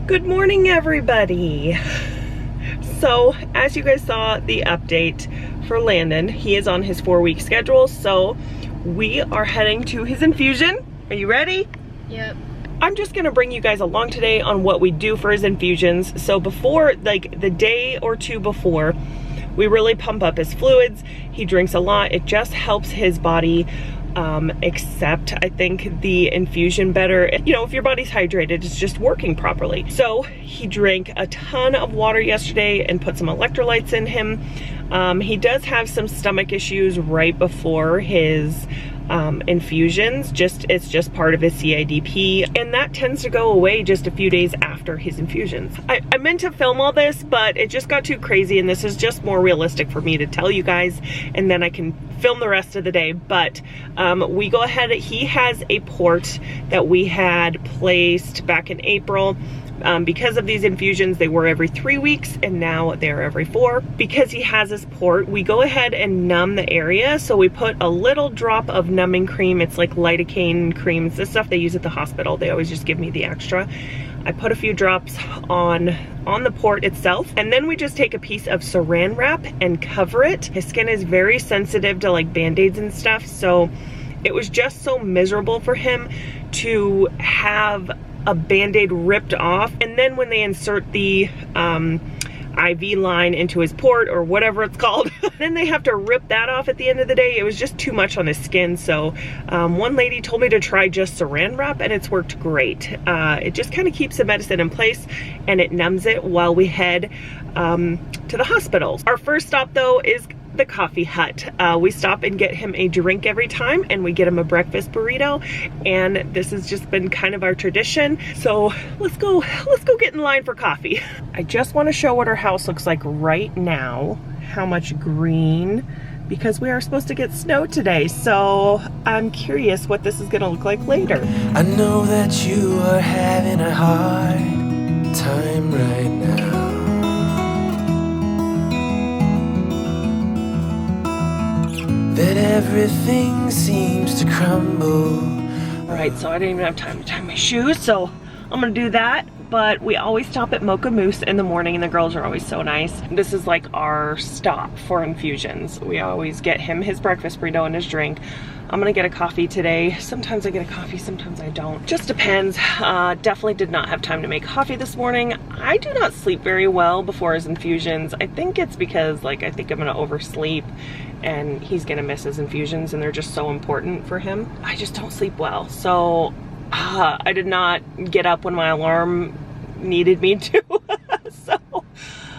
Good morning, everybody. So, as you guys saw the update for Landon, he is on his 4-week schedule, so we are heading to his infusion. Are you ready? Yep. I'm just gonna bring you guys along today on what we do for his infusions. So before, like the day or two before, we really pump up his fluids. He drinks a lot. It just helps his body accept, I think, the infusion better. You know, if your body's hydrated, it's just working properly. So he drank a ton of water yesterday and put some electrolytes in him. He does have some stomach issues right before his infusions. It's just part of his CIDP, and that tends to go away just a few days after his infusions. I meant to film all this, but it just got too crazy, and this is just more realistic for me to tell you guys, and then I can film the rest of the day. But we go ahead, he has a port that we had placed back in April. Because of these infusions, they were every 3 weeks, and now they're every 4. Because he has this port, we go ahead and numb the area. So we put a little drop of numbing cream. It's like lidocaine creams, the stuff they use at the hospital. They always just give me the extra. I put a few drops on the port itself, and then we just take a piece of saran wrap and cover it. His skin is very sensitive to like band-aids and stuff, so it was just so miserable for him to have a band-aid ripped off, and then when they insert the IV line into his port, or whatever it's called, then they have to rip that off at the end of the day. It was just too much on his skin. So one lady told me to try just saran wrap, and it's worked great. It just kind of keeps the medicine in place, and it numbs it while we head to the hospital. Our first stop though is the coffee hut. We stop and get him a drink every time, and we get him a breakfast burrito, and this has just been kind of our tradition. So let's go get in line for coffee. I just want to show what our house looks like right now, how much green, because we are supposed to get snow today, so I'm curious what this is gonna look like later. I know that you are having a hard time right now. That everything seems to crumble. All right, so I didn't even have time to tie my shoes, so I'm gonna do that. But we always stop at Mocha Moose in the morning, and the girls are always so nice. This is like our stop for infusions. We always get him his breakfast burrito and his drink. I'm gonna get a coffee today. Sometimes I get a coffee, sometimes I don't. Just depends. Definitely did not have time to make coffee this morning. I do not sleep very well before his infusions. I think it's because like I think I'm gonna oversleep, and he's gonna miss his infusions, and they're just so important for him. I just don't sleep well. So I did not get up when my alarm needed me to. So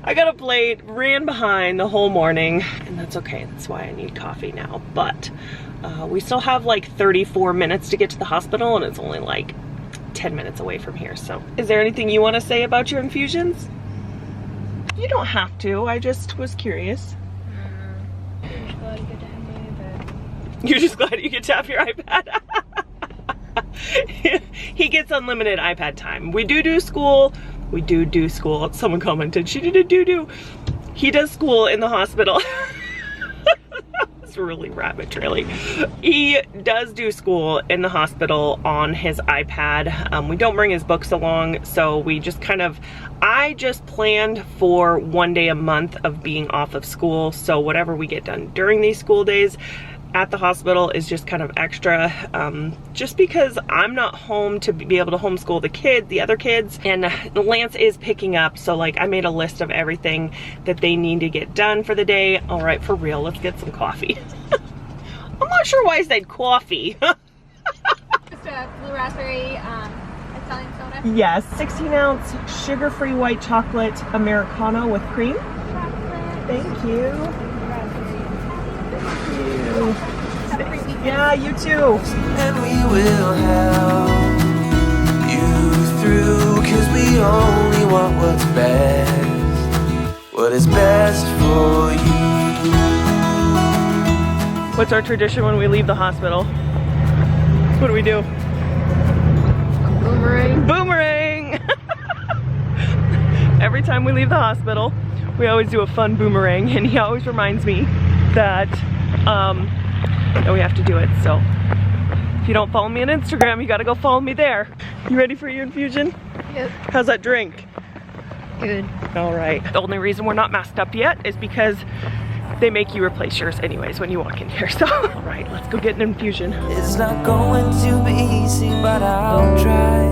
I got up late, ran behind the whole morning, and that's okay. That's why I need coffee now. But we still have like 34 minutes to get to the hospital, and it's only like 10 minutes away from here. So is there anything you want to say about your infusions? You don't have to. I just was curious. You're just glad you get to have your iPad. He gets unlimited iPad time. We do school. We do school. Someone commented, she did a do. He does school in the hospital. It's really rabbit trailing. He does do school in the hospital on his iPad. We don't bring his books along, so we just I just planned for 1 day a month of being off of school. So whatever we get done during these school days at the hospital is just kind of extra, just because I'm not home to be able to homeschool the other kids, and Lance is picking up, so like I made a list of everything that they need to get done for the day. All right, for real, let's get some coffee. I'm not sure why I said coffee. Just a blue raspberry Italian soda. Yes, 16-ounce sugar-free white chocolate Americano with cream. Chocolate. Thank you. Yeah, you too. And we will help you through, 'cause we only want what's best, what is best for you. What's our tradition when we leave the hospital? What do we do? Boomerang. Boomerang! Every time we leave the hospital, we always do a fun boomerang, and he always reminds me that we have to do it. So if you don't follow me on Instagram, you gotta go follow me there. You ready for your infusion? Yep. How's that drink? Good. All right. The only reason we're not masked up yet is because they make you replace yours anyways when you walk in here. So, all right, let's go get an infusion. It's not going to be easy, but I'll try.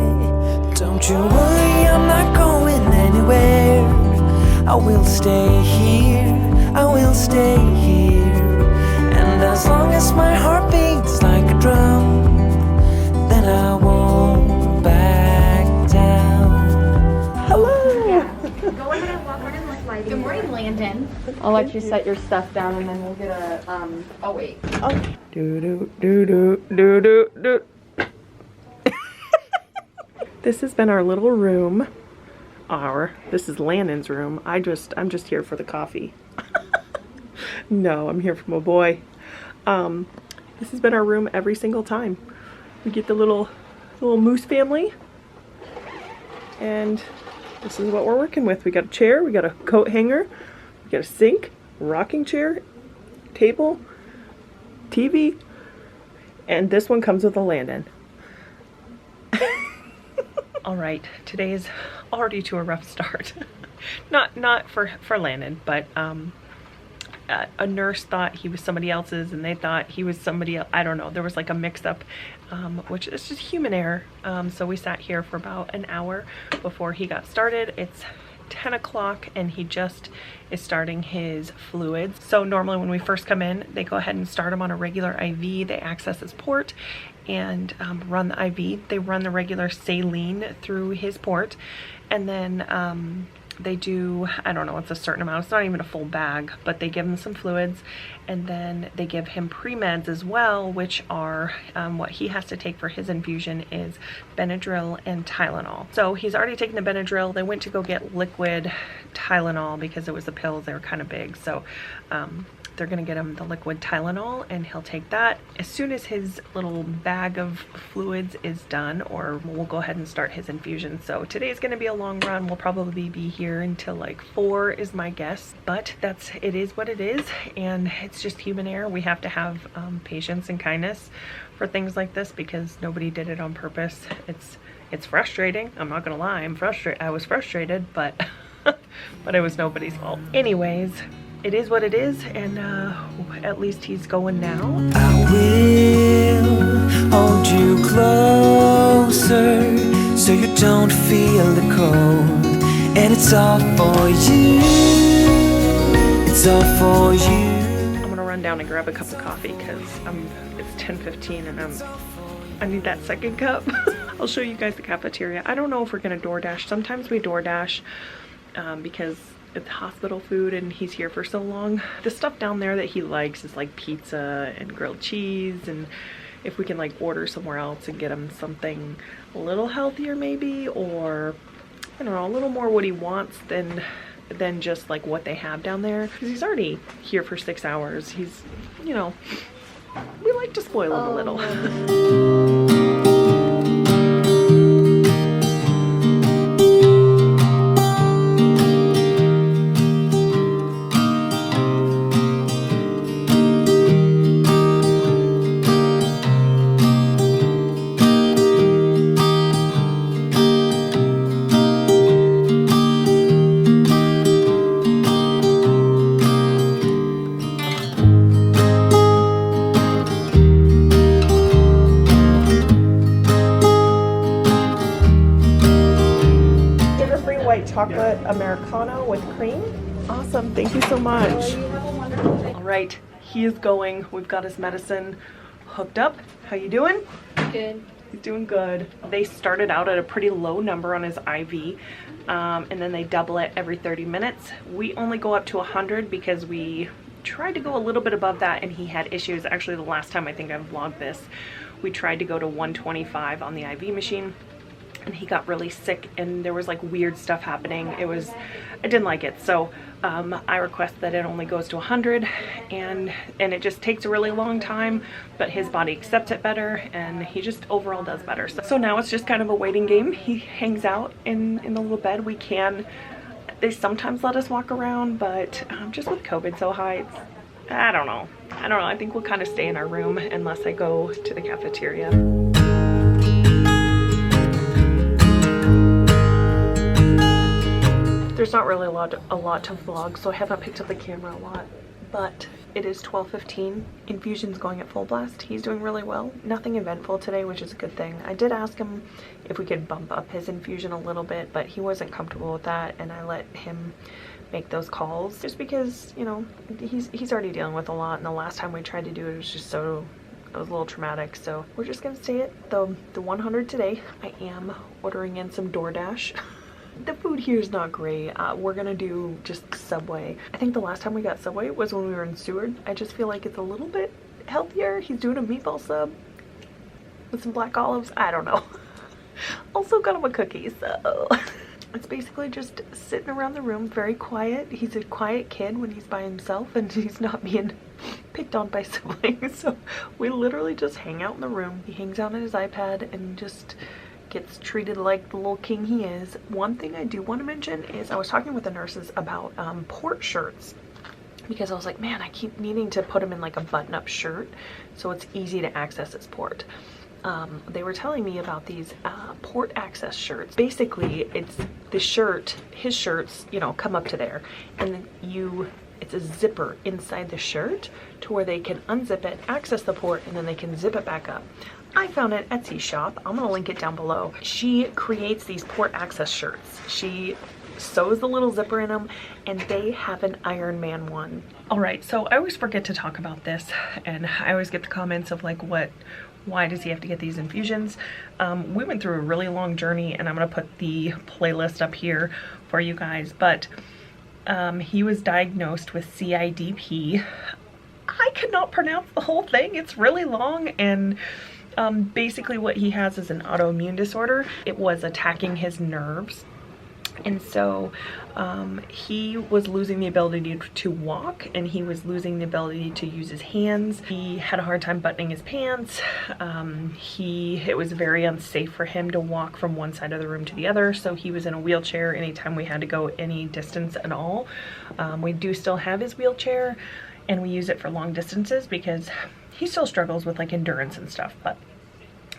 Don't you worry, I'm not going anywhere. I will stay here, I will stay here. And as long as my heart beats like a drum, then I won't back down. Hello. Go ahead and walk around this lighting. Good morning, Landon. I'll let you set your stuff down and then we'll get a, Oh, wait. Okay. Do. This has been our little room. This is Landon's room. I'm just here for the coffee. No, I'm here for my boy. This has been our room every single time. We get the little moose family. And this is what we're working with. We got a chair, we got a coat hanger, we got a sink, rocking chair, table, TV, and this one comes with a Landon. All right, today is already to a rough start. not for Landon, but a nurse thought he was somebody else's and they thought he was somebody else. I don't know, there was like a mix-up, which is just human error. So we sat here for about an hour before he got started. It's 10 o'clock and he just is starting his fluids. So normally when we first come in, they go ahead and start him on a regular IV. They access his port and run the IV. They run the regular saline through his port, and then they do, I don't know, it's a certain amount, it's not even a full bag, but they give him some fluids, and then they give him pre-meds as well, which are what he has to take for his infusion is Benadryl and Tylenol. So he's already taken the Benadryl. They went to go get liquid Tylenol because it was the pills, they were kind of big. So they're gonna get him the liquid Tylenol and he'll take that as soon as his little bag of fluids is done, or we'll go ahead and start his infusion. So today's gonna be a long run. We'll probably be here until like 4 is my guess, but it is what it is, and it's just human error. We have to have patience and kindness for things like this because nobody did it on purpose. It's frustrating, I'm not gonna lie. I was frustrated, but but it was nobody's fault. Anyways, it is what it is, and at least he's going now. I will hold you closer so you don't feel the cold. And it's all for you, it's all for you. I'm gonna run down and grab a cup of coffee because it's 10:15 and I need that second cup. I'll show you guys the cafeteria. I don't know if we're gonna DoorDash. Sometimes we DoorDash because it's hospital food and he's here for so long. The stuff down there that he likes is like pizza and grilled cheese, and if we can like order somewhere else and get him something a little healthier maybe, or I don't know, a little more what he wants than just like what they have down there, because he's already here for 6 hours. He's, you know, we like to spoil him a little. Chocolate Americano with cream. Awesome, thank you so much. All right, he is going. We've got his medicine hooked up. How you doing? Good. He's doing good. They started out at a pretty low number on his IV, and then they double it every 30 minutes. We only go up to 100 because we tried to go a little bit above that and he had issues. Actually, the last time I think I vlogged this, we tried to go to 125 on the IV machine, and he got really sick and there was like weird stuff happening. I didn't like it. So I request that it only goes to 100, and it just takes a really long time, but his body accepts it better and he just overall does better. So now it's just kind of a waiting game. He hangs out in the little bed. They sometimes let us walk around, but just with COVID so high, I don't know. I think we'll kind of stay in our room unless I go to the cafeteria. There's not really a lot to vlog, so I have not picked up the camera a lot, but it is 12:15. Infusion's going at full blast. He's doing really well. Nothing eventful today, which is a good thing. I did ask him if we could bump up his infusion a little bit, but he wasn't comfortable with that, and I let him make those calls just because, you know, he's already dealing with a lot, and the last time we tried to do it was just it was a little traumatic, so we're just gonna stay at the 100 today. I am ordering in some DoorDash. The food here is not great. We're gonna do just Subway. I think the last time we got Subway was when we were in Seward. I just feel like it's a little bit healthier. He's doing a meatball sub with some black olives. I don't know. Also got him a cookie, so it's basically just sitting around the room, very quiet. He's a quiet kid when he's by himself and he's not being picked on by siblings. So we literally just hang out in the room. He hangs out on his iPad and just gets treated like the little king he is. One thing I do want to mention is I was talking with the nurses about port shirts, because I was like, man, I keep needing to put him in like a button-up shirt so it's easy to access his port. They were telling me about these port access shirts. Basically, it's the shirt, his shirts, you know, come up to there, and then it's a zipper inside the shirt to where they can unzip it, access the port, and then they can zip it back up. I found an Etsy shop. I'm gonna link it down below. She creates these port access shirts. She sews the little zipper in them, and they have an Iron Man one. All right, so I always forget to talk about this, and I always get the comments of like, why does he have to get these infusions? We went through a really long journey, and I'm gonna put the playlist up here for you guys, but he was diagnosed with CIDP. I could not pronounce the whole thing. It's really long, and basically what he has is an autoimmune disorder. It was attacking his nerves, and so he was losing the ability to walk, and he was losing the ability to use his hands. He had a hard time buttoning his pants. It was very unsafe for him to walk from one side of the room to the other, so he was in a wheelchair anytime we had to go any distance at all. We do still have his wheelchair, and we use it for long distances because he still struggles with like endurance and stuff, but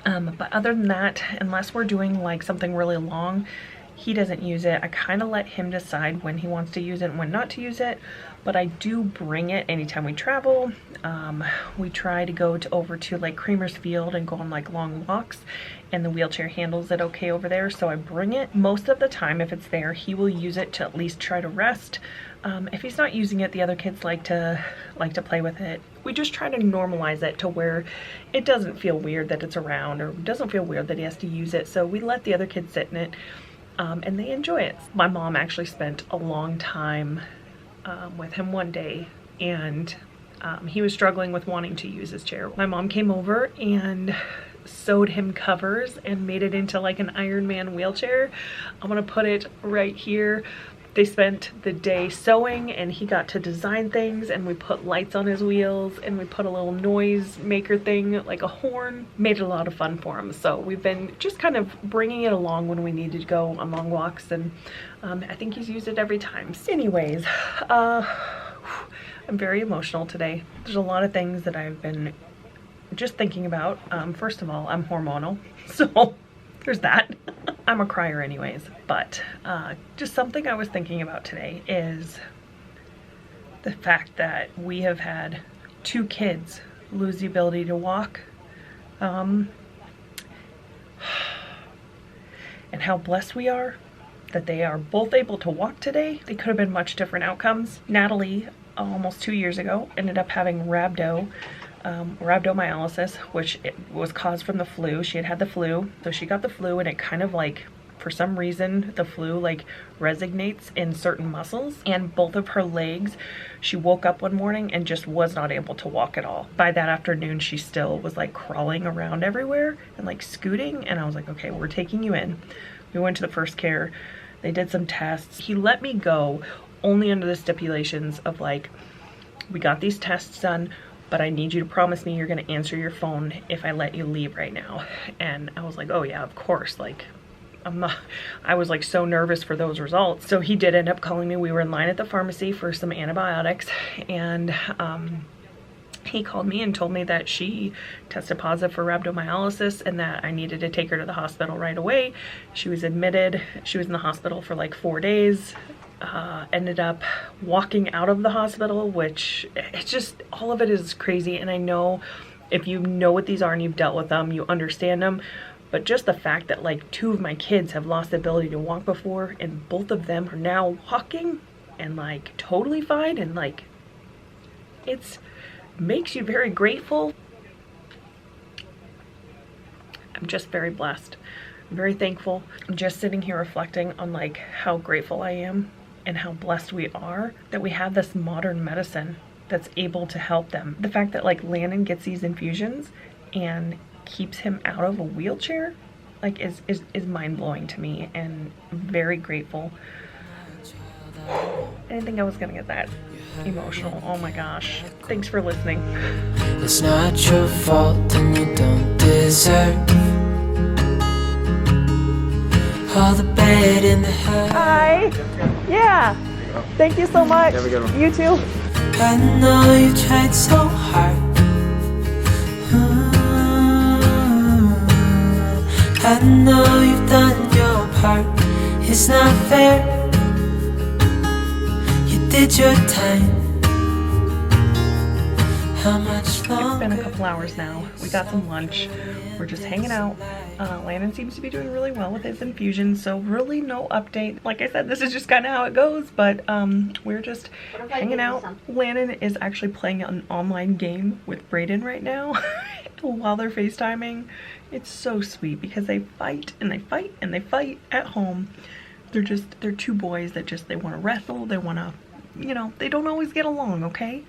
other than that, unless we're doing like something really long, he doesn't use it. I kind of let him decide when he wants to use it and when not to use it, but I do bring it anytime we travel. We try to go over to like Creamer's Field and go on like long walks, and the wheelchair handles it okay over there, so I bring it. Most of the time, if it's there, he will use it to at least try to rest. If he's not using it, the other kids like to play with it. We just try to normalize it to where it doesn't feel weird that it's around, or doesn't feel weird that he has to use it, so we let the other kids sit in it, and they enjoy it. My mom actually spent a long time with him one day, and he was struggling with wanting to use his chair. My mom came over and sewed him covers and made it into like an Iron Man wheelchair. I'm gonna put it right here. They spent the day sewing, and he got to design things, and we put lights on his wheels, and we put a little noise maker thing like a horn. Made it a lot of fun for him. So we've been just kind of bringing it along when we needed to go on long walks, and I think he's used it every time. Anyways, I'm very emotional today. There's a lot of things that I've been just thinking about. First of all, I'm hormonal, so there's that. I'm a crier anyways, but just something I was thinking about today is the fact that we have had 2 kids lose the ability to walk, and how blessed we are that they are both able to walk today. They could have been much different outcomes. Natalie, almost 2 years ago, ended up having rhabdomyolysis, which was caused from the flu. She had the flu, so she got the flu, and it kind of like, for some reason, the flu like resonates in certain muscles, and both of her legs, she woke up one morning and just was not able to walk at all. By that afternoon, she still was like crawling around everywhere and like scooting, and I was like, okay, we're taking you in. We went to the first care. They did some tests. He let me go only under the stipulations of like, we got these tests done, but I need you to promise me you're gonna answer your phone if I let you leave right now. And I was like, oh yeah, of course. Like, I was like so nervous for those results. So he did end up calling me. We were in line at the pharmacy for some antibiotics, and he called me and told me that she tested positive for rhabdomyolysis and that I needed to take her to the hospital right away. She was admitted. She was in the hospital for like 4 days. ended up walking out of the hospital, which it's just, all of it is crazy. And I know if you know what these are and you've dealt with them, you understand them. But just the fact that like 2 of my kids have lost the ability to walk before, and both of them are now walking and like totally fine, and like it's makes you very grateful. I'm just very blessed. I'm very thankful. I'm just sitting here reflecting on like how grateful I am and how blessed we are that we have this modern medicine that's able to help them. The fact that like Landon gets these infusions and keeps him out of a wheelchair like is mind-blowing to me, and very grateful. I didn't think I was gonna get that emotional. Oh my gosh. Thanks for listening. It's not your fault and you don't deserve all the bad in the house. Hi. Yeah. Thank you so much. Have a good one. You too. I know you tried so hard. I know you've done your part. It's not fair. You did your time. How much longer? It's been a couple hours now. We got some lunch. We're just hanging out. Landon seems to be doing really well with his infusion, so really no update. Like I said, this is just kind of how it goes, but we're just hanging out. Landon is actually playing an online game with Brayden right now while they're FaceTiming. It's so sweet because they fight and they fight and they fight at home. They're 2 boys that just, they want to wrestle, they want to, you know, they don't always get along, okay?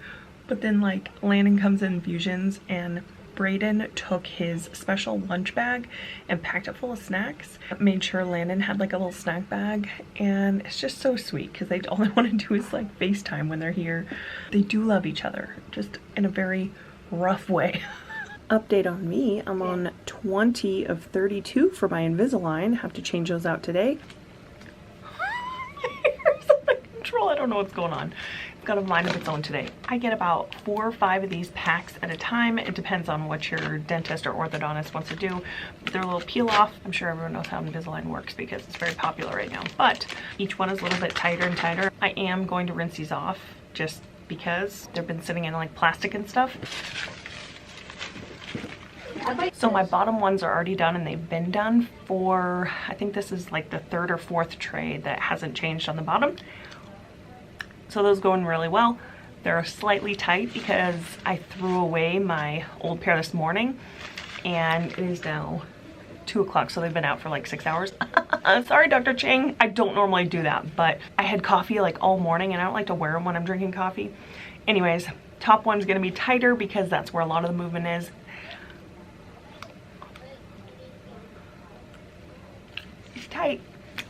But then like Landon comes in infusions, and Brayden took his special lunch bag and packed it full of snacks. Made sure Landon had like a little snack bag, and it's just so sweet because all they want to do is like FaceTime when they're here. They do love each other, just in a very rough way. Update on me, I'm on 20 of 32 for my Invisalign. Have to change those out today. Here's the control. I don't know what's going on. It's got a mind of its own today. I get about 4 or 5 of these packs at a time. It depends on what your dentist or orthodontist wants to do. They're a little peel off. I'm sure everyone knows how Invisalign works because it's very popular right now. But each one is a little bit tighter and tighter. I am going to rinse these off just because they've been sitting in like plastic and stuff. So my bottom ones are already done, and they've been done for, I think this is like the 3rd or 4th tray that hasn't changed on the bottom. So those go in really well. They're slightly tight because I threw away my old pair this morning, and it is now 2 o'clock, so they've been out for like 6 hours. Sorry, Dr. Chang. I don't normally do that, but I had coffee like all morning, and I don't like to wear them when I'm drinking coffee. Anyways, top one's gonna be tighter because that's where a lot of the movement is. Tight.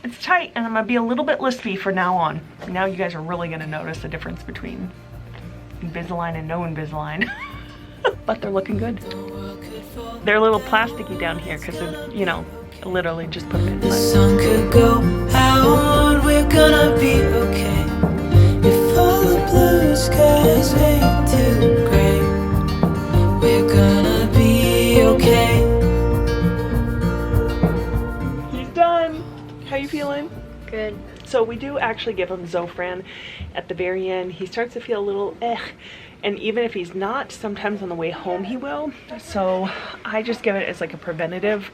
It's tight, and I'm gonna be a little bit lispy from now on. Now you guys are really gonna notice the difference between Invisalign and no Invisalign. But they're looking good. They're a little plasticky down here because, you know, I literally just put them in. The sun could go out, we're gonna be okay. If all the blue skies ain't too gray, we're gonna be okay. How you feeling? Good. So we do actually give him Zofran at the very end. He starts to feel a little and even if he's not, sometimes on the way home he will. So I just give it as like a preventative.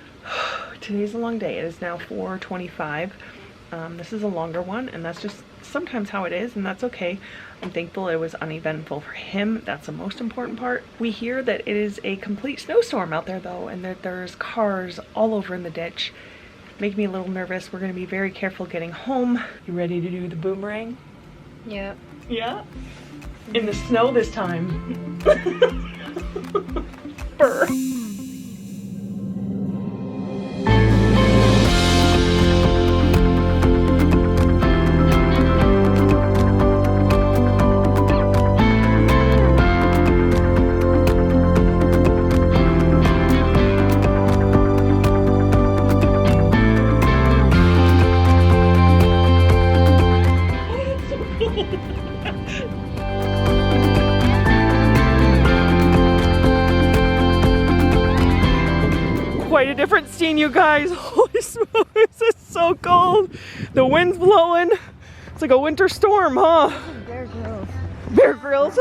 Today's a long day. It is now 4:25. This is a longer one, and that's just sometimes how it is, and that's okay. I'm thankful it was uneventful for him. That's the most important part. We hear that it is a complete snowstorm out there though, and that there's cars all over in the ditch. Make me a little nervous. We're gonna be very careful getting home. You ready to do the boomerang? Yeah. Yeah? In the snow this time. Brr. Quite a different scene, you guys. Holy smokes, it's so cold. The wind's blowing. It's like a winter storm, huh? Bear Grylls.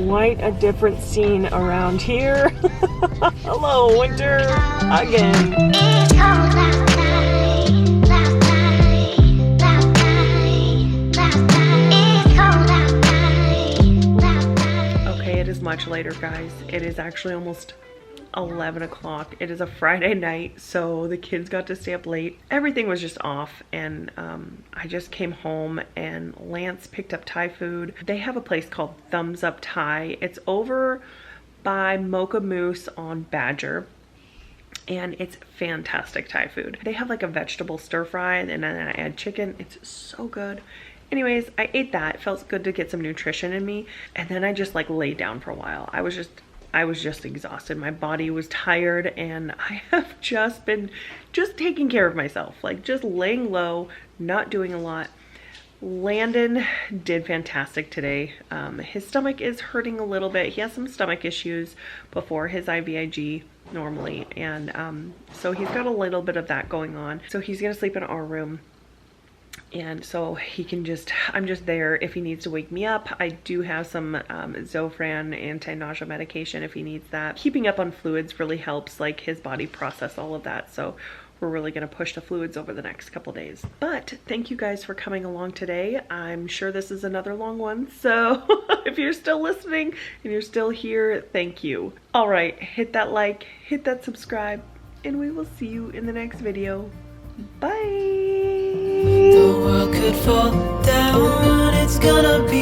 Quite a different scene around here. Hello, winter again. Okay, it is much later, guys. It is actually almost 11 o'clock. It is a Friday night, so the kids got to stay up late. Everything was just off, and I just came home and Lance picked up Thai food. They have a place called Thumbs Up Thai. It's over by Mocha Moose on Badger, and it's fantastic Thai food. They have like a vegetable stir fry, and then I add chicken. It's so good. Anyways, I ate that. It felt good to get some nutrition in me, and then I just like laid down for a while. I was just exhausted. My body was tired, and I have just been taking care of myself, like just laying low, not doing a lot. Landon did fantastic today. His stomach is hurting a little bit. He has some stomach issues before his IVIG normally, and so he's got a little bit of that going on. So he's gonna sleep in our room. And so he can I'm just there if he needs to wake me up. I do have some Zofran anti-nausea medication if he needs that. Keeping up on fluids really helps like his body process all of that. So we're really gonna push the fluids over the next couple days. But thank you guys for coming along today. I'm sure this is another long one. So if you're still listening and you're still here, thank you. All right, hit that like, hit that subscribe, and we will see you in the next video. Bye. The world could fall down, it's gonna be